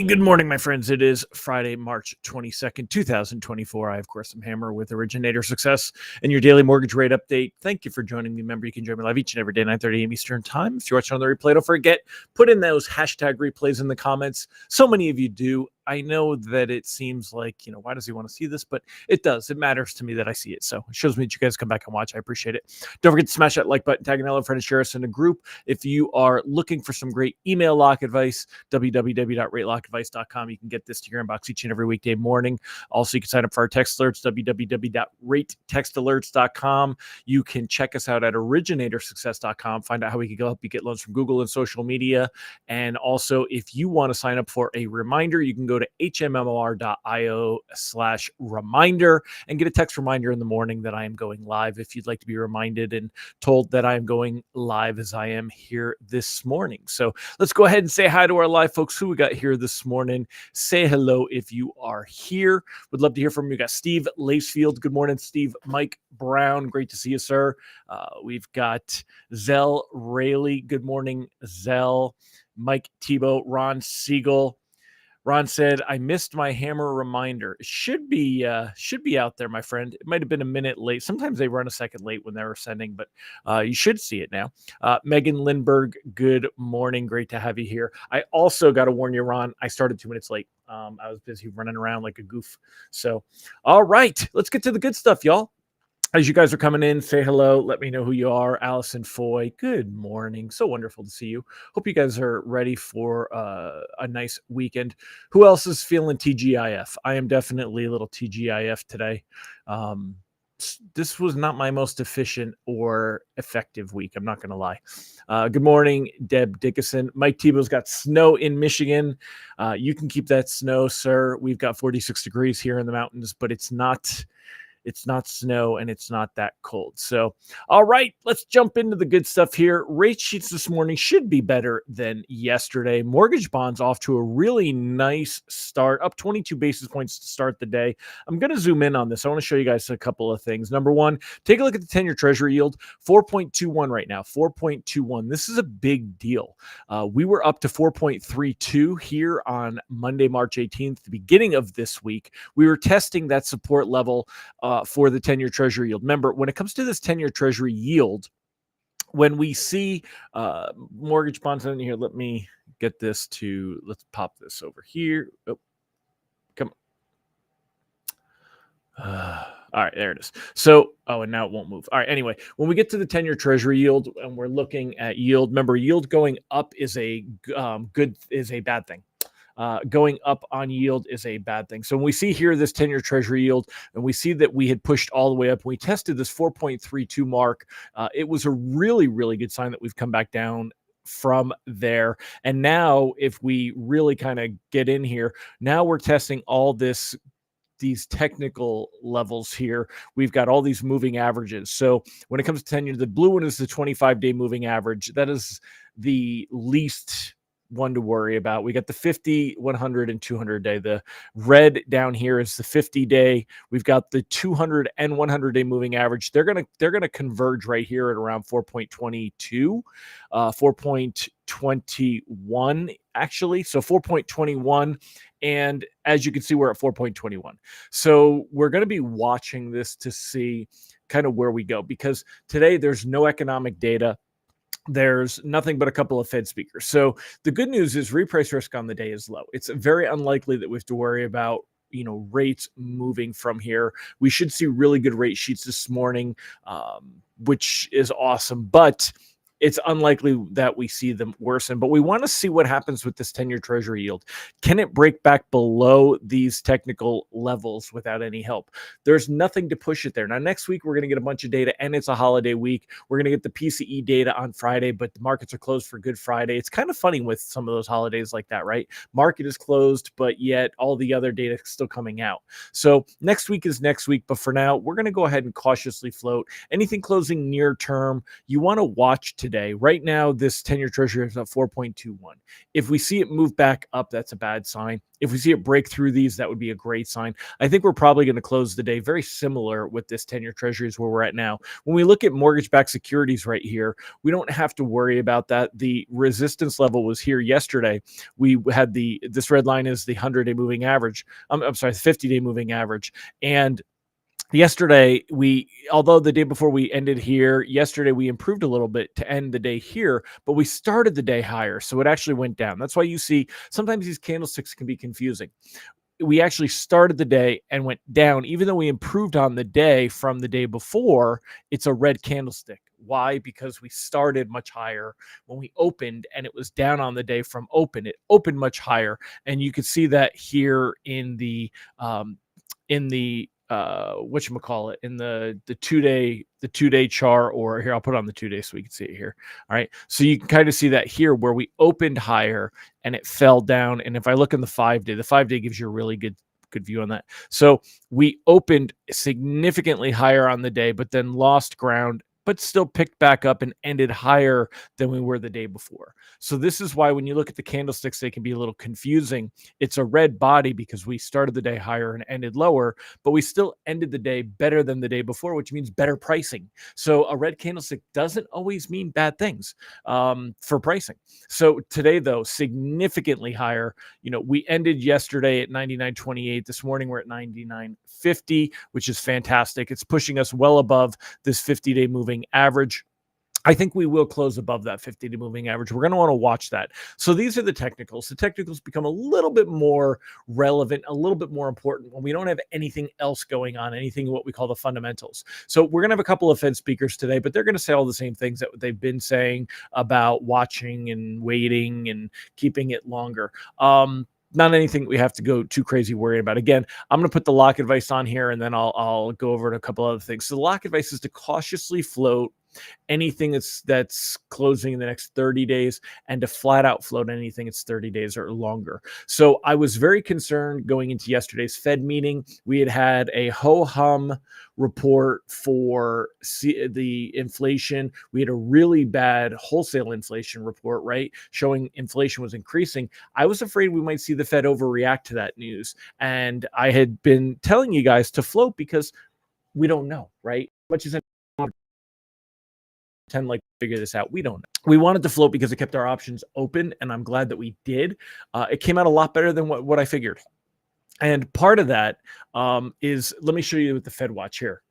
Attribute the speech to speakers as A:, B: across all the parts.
A: Good morning, my friends. It is Friday, March 22nd, 2024. I, of course, am Hammer with Originator Success and your daily mortgage rate update. Thank you for joining me. Remember, you can join me live each and every day, 9:30 a.m. Eastern Time. If you're watching on the replay, don't forget, put in those hashtag replays in the comments. So many of you do. I know that it seems like, why does he want to see this? But it does. It matters to me that I see it. So it shows me that you guys come back and watch. I appreciate it. Don't forget to smash that like button, tag another friend, and share us in a group. If you are looking for some great email lock advice, www.ratelockadvice.com. You can get this to your inbox each and every weekday morning. Also, you can sign up for our text alerts, www.ratetextalerts.com. You can check us out at originatorssuccess.com. Find out how we can help you get loans from Google and social media. And also, if you want to sign up for a reminder, you can go to hmmr.io/reminder and get a text reminder in the morning that I am going live if you'd like to be reminded and told that I am going live as I am here this morning. So let's go ahead and say hi to our live folks who we got here this morning. Say hello if you are here. Would love to hear from you. We got Steve Lacefield. Good morning, Steve. Mike Brown. Great to see you, sir. We've got Zell Rayleigh. Good morning, Zell. Mike Tebow. Ron Siegel. Ron said, I missed my Hammer reminder. It should be out there, my friend. It might have been a minute late. Sometimes they run a second late when they were sending, but you should see it now. Megan Lindberg, good morning. Great to have you here. I also got to warn you, Ron, I started 2 minutes late. I was busy running around like a goof. So, all right, let's get to the good stuff, y'all. As you guys are coming in, say hello. Let me know who you are. Allison Foy, good morning. So wonderful to see you. Hope you guys are ready for a nice weekend. Who else is feeling TGIF? I am definitely a little TGIF today. This was not my most efficient or effective week. I'm not going to lie. Good morning, Deb Dickinson. Mike Tebow's got snow in Michigan. You can keep that snow, sir. We've got 46 degrees here in the mountains, but it's not snow and it's not that cold. So, all right, let's jump into the good stuff here. Rate sheets this morning should be better than yesterday. Mortgage bonds off to a really nice start, up 22 basis points to start the day. I'm going to zoom in on this. I want to show you guys a couple of things. Number one, take a look at the 10-year Treasury yield, 4.21 right now, 4.21. This is a big deal. We were up to 4.32 here on Monday, March 18th, the beginning of this week. We were testing that support level for the 10-year Treasury yield. Remember, when it comes to this 10-year Treasury yield, when we see mortgage bonds in here, let me get this to, let's pop this over here. Oh, come on. All right, there it is. So, and now it won't move. All right, anyway, when we get to the 10-year Treasury yield and we're looking at yield, remember, yield going up is a bad thing. Going up on yield is a bad thing. So when we see here this 10-year Treasury yield, and we see that we had pushed all the way up, we tested this 4.32 mark. It was a really, really good sign that we've come back down from there. And now if we really kind of get in here, now we're testing all these technical levels here. We've got all these moving averages. So when it comes to 10-year, the blue one is the 25-day moving average. That is the least one to worry about. We got the 50, 100, and 200 day. The red down here is the 50-day. We've got the 200 and 100-day moving average. They're gonna converge right here at around 4.22, 4.21 actually. So 4.21, and as you can see, we're at 4.21. So we're going to be watching this to see kind of where we go, because today there's no economic data. There's nothing but a couple of Fed speakers. So the good news is reprice risk on the day is low. It's very unlikely that we have to worry about rates moving from here. We should see really good rate sheets this morning, which is awesome. But it's unlikely that we see them worsen, but we want to see what happens with this 10-year Treasury yield. Can it break back below these technical levels without any help? There's nothing to push it there. Now, next week, we're going to get a bunch of data, and it's a holiday week. We're going to get the PCE data on Friday, but the markets are closed for Good Friday. It's kind of funny with some of those holidays like that, right? Market is closed, but yet all the other data is still coming out. So next week is next week, but for now, we're going to go ahead and cautiously float. Anything closing near term, you want to watch today. Right now, this 10-year treasury is at 4.21. If we see it move back up, that's a bad sign. If we see it break through these, that would be a great sign. I think we're probably going to close the day very similar with this 10-year treasuries where we're at now. When we look at mortgage-backed securities right here, we don't have to worry about that. The resistance level was here yesterday. We had this red line is the 100-day moving average. I'm sorry, the 50-day moving average. And yesterday, although the day before we ended here, yesterday we improved a little bit to end the day here, but we started the day higher. So it actually went down. That's why you see sometimes these candlesticks can be confusing. We actually started the day and went down, even though we improved on the day from the day before. It's a red candlestick. Why? Because we started much higher when we opened, and it was down on the day from open. It opened much higher, and you could see that here in the whatchamacallit, in the 2-day chart, or here, I'll put it on the 2-day so we can see it here. All right. So you can kind of see that here where we opened higher and it fell down. And if I look in the 5-day, the 5-day gives you a really good view on that. So we opened significantly higher on the day, but then lost ground, but still picked back up and ended higher than we were the day before. So this is why when you look at the candlesticks, they can be a little confusing. It's a red body because we started the day higher and ended lower, but we still ended the day better than the day before, which means better pricing. So a red candlestick doesn't always mean bad things for pricing. So today, though, significantly higher. We ended yesterday at 99.28. This morning, we're at 99.50, which is fantastic. It's pushing us well above this 50-day moving average. I think we will close above that 50-day moving average. We're going to want to watch that. So these are the technicals. The technicals become a little bit more relevant, a little bit more important when we don't have anything else going on, anything what we call the fundamentals. So we're going to have a couple of Fed speakers today, but they're going to say all the same things that they've been saying about watching and waiting and keeping it longer. Not anything we have to go too crazy worrying about. Again, I'm going to put the lock advice on here, and then I'll go over a couple other things. So the lock advice is to cautiously float anything that's closing in the next 30 days and to flat out float anything that's 30 days or longer. So I was very concerned going into yesterday's Fed meeting. We had a ho-hum report for the inflation. We had a really bad wholesale inflation report, right? Showing inflation was increasing. I was afraid we might see the Fed overreact to that news. And I had been telling you guys to float because we don't know, right? Much as like figure this out. We don't know. We wanted to float because it kept our options open, and I'm glad that we did. It came out a lot better than what I figured. And part of that is, let me show you with the Fed watch here.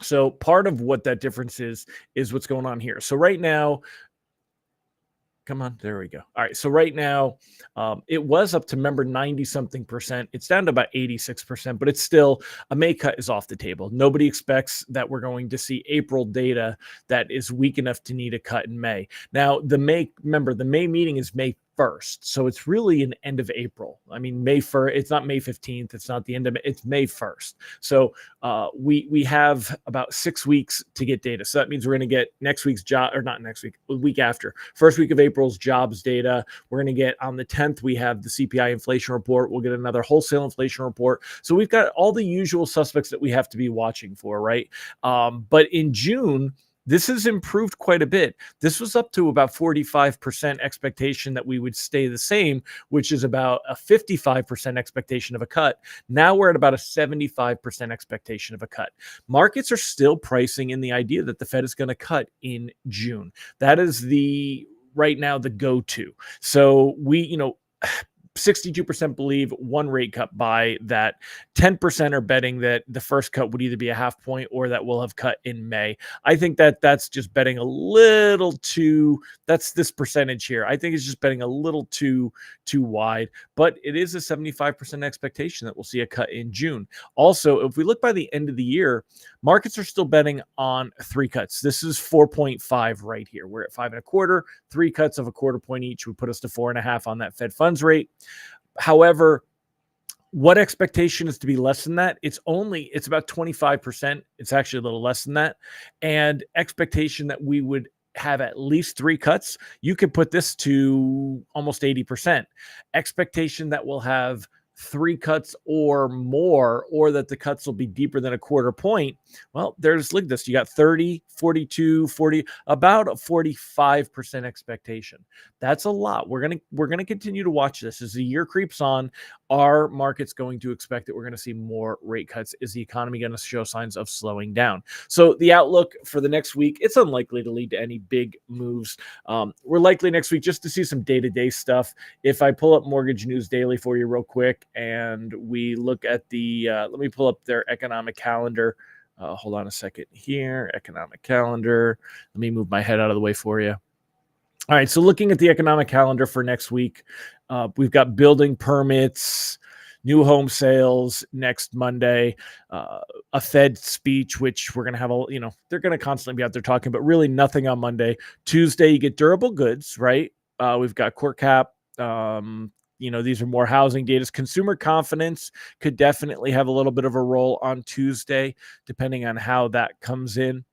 A: So part of what that difference is what's going on here. So right now, come on, there we go. All right, so right now, it was up to 90-something%. It's down to about 86%, but it's still, a May cut is off the table. Nobody expects that we're going to see April data that is weak enough to need a cut in May. Now, the May meeting is May 1st. So it's really an end of April. I mean, May 1st, it's not May 15th. It's not the end of May, it's May 1st. So we have about 6 weeks to get data. So that means we're going to get next week's job, or not next week, the week after. First week of April's jobs data. We're going to get on the 10th, we have the CPI inflation report. We'll get another wholesale inflation report. So we've got all the usual suspects that we have to be watching for, right? But in June, this has improved quite a bit. This was up to about 45% expectation that we would stay the same, which is about a 55% expectation of a cut. Now we're at about a 75% expectation of a cut. Markets are still pricing in the idea that the Fed is going to cut in June. That is right now the go-to. So 62% believe one rate cut by that. 10% are betting that the first cut would either be a half point or that we'll have cut in May. I think that's just betting a little too, that's this percentage here. I think it's just betting a little too wide, but it is a 75% expectation that we'll see a cut in June. Also, if we look by the end of the year, markets are still betting on 3 cuts. This is 4.5 right here. We're at 5.25, 3 cuts of a quarter point each would put us to 4.5 on that Fed funds rate. However, what expectation is to be less than that? It's about 25%. It's actually a little less than that. And expectation that we would have at least 3 cuts, you could put this to almost 80%. Expectation that we'll have 3 cuts or more, or that the cuts will be deeper than a quarter point, well, there's, look at this. You got 30, 42, 40, about a 45% expectation. That's a lot. We're gonna continue to watch this as the year creeps on. Our market's going to expect that we're going to see more rate cuts. Is the economy going to show signs of slowing down? So the outlook for the next week, it's unlikely to lead to any big moves. We're likely next week just to see some day-to-day stuff. If I pull up Mortgage News Daily for you real quick, and we look at the, let me pull up their economic calendar. Hold on a second here. Economic calendar. Let me move my head out of the way for you. All right, so looking at the economic calendar for next week, we've got building permits, new home sales next Monday, a Fed speech, which we're going to have they're going to constantly be out there talking, but really nothing on Monday. Tuesday, you get durable goods, right? We've got core cap. These are more housing data. Consumer confidence could definitely have a little bit of a role on Tuesday, depending on how that comes in.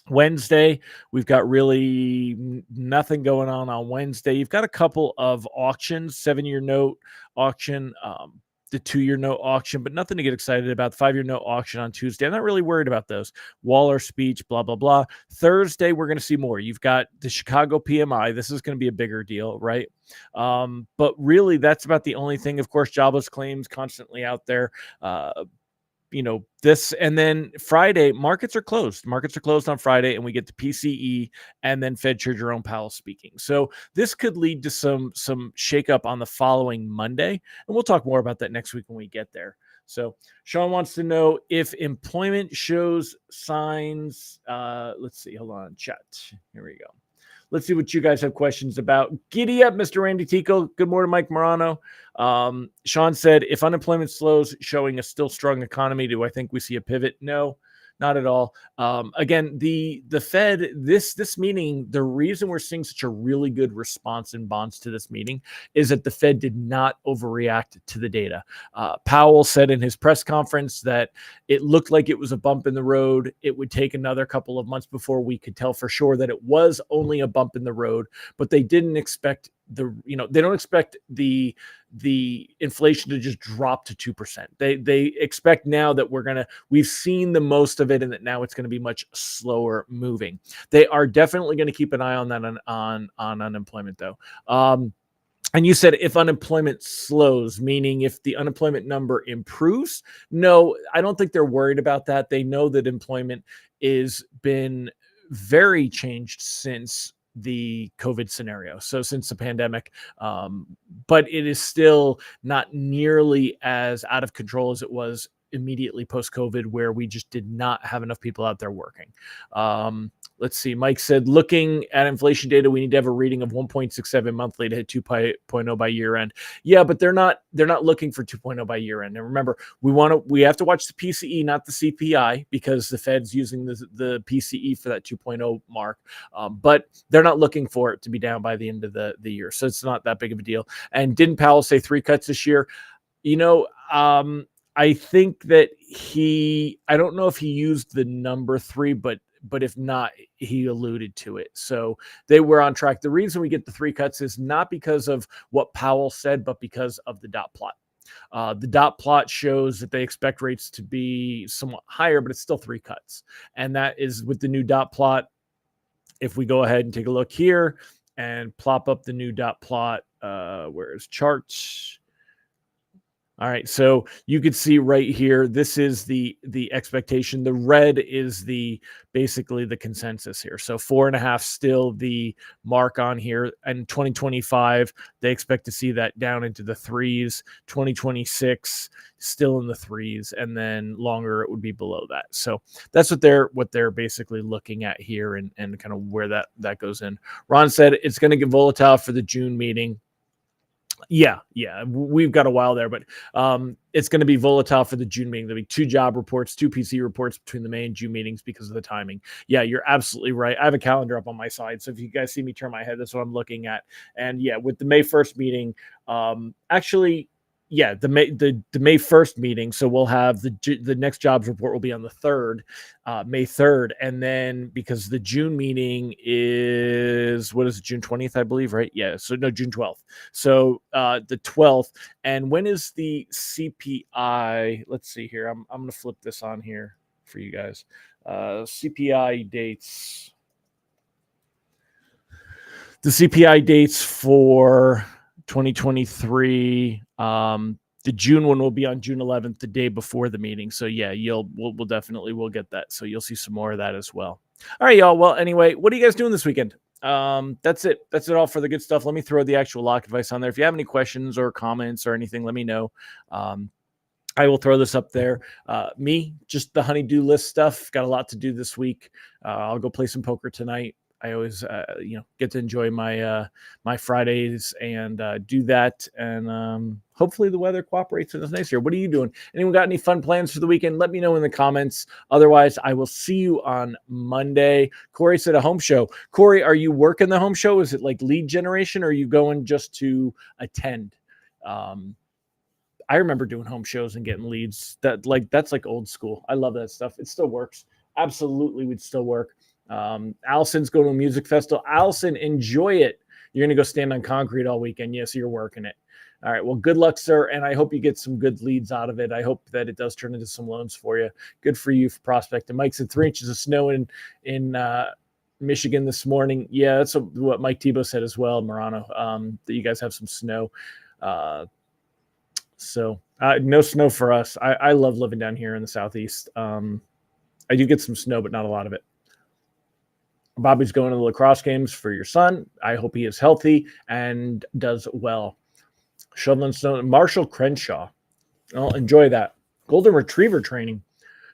A: Wednesday, we've got really nothing going on Wednesday. You've got a couple of auctions, 7-year note auction, the 2-year note auction, but nothing to get excited about. The 5-year note auction on Tuesday. I'm not really worried about those. Waller speech, blah, blah, blah. Thursday, we're going to see more. You've got the Chicago PMI. This is going to be a bigger deal, right? But really, that's about the only thing. Of course, jobless claims constantly out there. This, and then Friday, markets are closed. Markets are closed on Friday, and we get the PCE and then Fed Chair Jerome Powell speaking. So this could lead to some shakeup on the following Monday, and we'll talk more about that next week when we get there. So Sean wants to know if employment shows signs. Let's see. Hold on, chat. Here we go. Let's see what you guys have questions about. Giddy up, Mr. Randy Tico. Good morning, Mike Morano. Sean said, if unemployment slows, showing a still strong economy, do I think we see a pivot? No, not at all. Again, the Fed, this meeting, the reason we're seeing such a really good response in bonds to this meeting is that the Fed did not overreact to the data. Powell said in his press conference that it looked like it was a bump in the road. It would take another couple of months before we could tell for sure that it was only a bump in the road, but they didn't expect they don't expect the inflation to just drop to 2%. They expect now that we've seen the most of it, and that now it's going to be much slower moving. They are definitely going to keep an eye on that on unemployment though. And you said if unemployment slows, meaning if the unemployment number improves. No, I don't think they're worried about that. They know that employment is been very changed since the COVID scenario. So since the pandemic, but it is still not nearly as out of control as it was immediately post-COVID, where we just did not have enough people out there working. Let's see. Mike said, looking at inflation data, we need to have a reading of 1.67 monthly to hit 2.0 by year end. Yeah, but they're not looking for 2.0 by year end. And remember, we have to watch the PCE, not the CPI, because the Fed's using the PCE for that 2.0 mark. But they're not looking for it to be down by the end of the year. So it's not that big of a deal. And didn't Powell say 3 cuts this year? I think that I don't know if he used the number 3, but if not, he alluded to it. So they were on track. The reason we get the 3 cuts is not because of what Powell said, but because of the dot plot. The dot plot shows that they expect rates to be somewhat higher, but it's still 3 cuts. And that is with the new dot plot. If we go ahead and take a look here and plop up the new dot plot, where's charts? All right, so you could see right here, this is the expectation. The red is basically the consensus here. So 4.5 still the mark on here. And 2025, they expect to see that down into the 3s. 2026 still in the 3s, and then longer it would be below that. So that's what they're basically looking at here, and kind of where that goes in. Ron said it's going to get volatile for the June meeting. Yeah, we've got a while there, but it's going to be volatile for the June meeting. There'll be 2 job reports, 2 PC reports between the May and June meetings because of the timing. Yeah, you're absolutely right. I have a calendar up on my side, so if you guys see me turn my head, that's what I'm looking at. And yeah, with the May 1st meeting, actually, yeah, the May 1st meeting. So we'll have the next jobs report will be on the 3rd, May 3rd. And then because the June meeting is, what is it, June 20th, I believe, right? Yeah. So no, June 12th. So the 12th. And when is the CPI? Let's see here. I'm going to flip this on here for you guys. CPI dates. The CPI dates for 2023. The June one will be on June 11th, the day before the meeting. So yeah, we'll definitely get that. So you'll see some more of that as well. All right, y'all. Well, anyway, what are you guys doing this weekend? That's it. That's it all for the good stuff. Let me throw the actual lock advice on there. If you have any questions or comments or anything, let me know. I will throw this up there. Just the honey-do list stuff. Got a lot to do this week. I'll go play some poker tonight. I always, get to enjoy my my Fridays and do that. And hopefully the weather cooperates and it's nice here. What are you doing? Anyone got any fun plans for the weekend? Let me know in the comments. Otherwise, I will see you on Monday. Corey said a home show. Corey, are you working the home show? Is it like lead generation or are you going just to attend? I remember doing home shows and getting leads. That's like old school. I love that stuff. It still works. Absolutely would still work. Allison's going to a music festival. Allison, enjoy it. You're going to go stand on concrete all weekend. Yes, you're working it. All right. Well, good luck, sir. And I hope you get some good leads out of it. I hope that it does turn into some loans for you. Good for you for prospecting. Mike said 3 inches of snow in Michigan this morning. Yeah, that's what Mike Tebow said as well, Morano, that you guys have some snow. So no snow for us. I love living down here in the Southeast. I do get some snow, but not a lot of it. Bobby's going to the lacrosse games for your son. I hope he is healthy and does well. Shoveling snow. Marshall Crenshaw. I'll enjoy that. Golden Retriever training.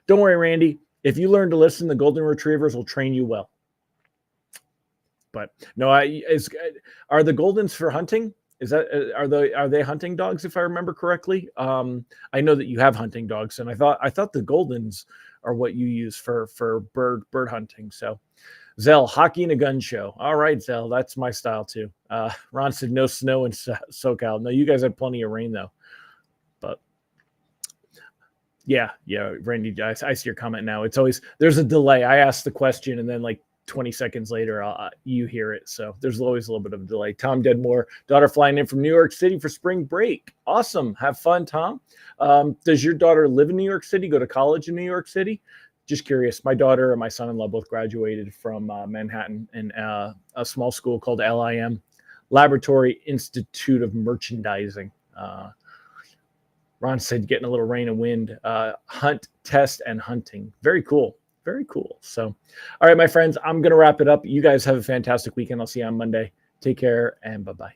A: Don't worry, Randy. If you learn to listen, the Golden Retrievers will train you well. But no, are the Goldens for hunting? Is that are they hunting dogs? If I remember correctly, I know that you have hunting dogs, and I thought the Goldens are what you use for bird hunting. So, Zell, hockey and a gun show. All right, Zell, that's my style too. Ron said no snow in SoCal. No, you guys had plenty of rain though. But yeah, Randy, I see your comment now. It's always there's a delay. I ask the question and then like 20 seconds later, you hear it. So there's always a little bit of a delay. Tom Dedmore, daughter flying in from New York City for spring break. Awesome. Have fun, Tom. Does your daughter live in New York City, go to college in New York City? Just curious. My daughter and my son-in-law both graduated from Manhattan in a small school called LIM, Laboratory Institute of Merchandising. Ron said getting a little rain and wind. Hunt, test, and hunting. Very cool. Very cool. So, all right, my friends, I'm going to wrap it up. You guys have a fantastic weekend. I'll see you on Monday. Take care and bye-bye.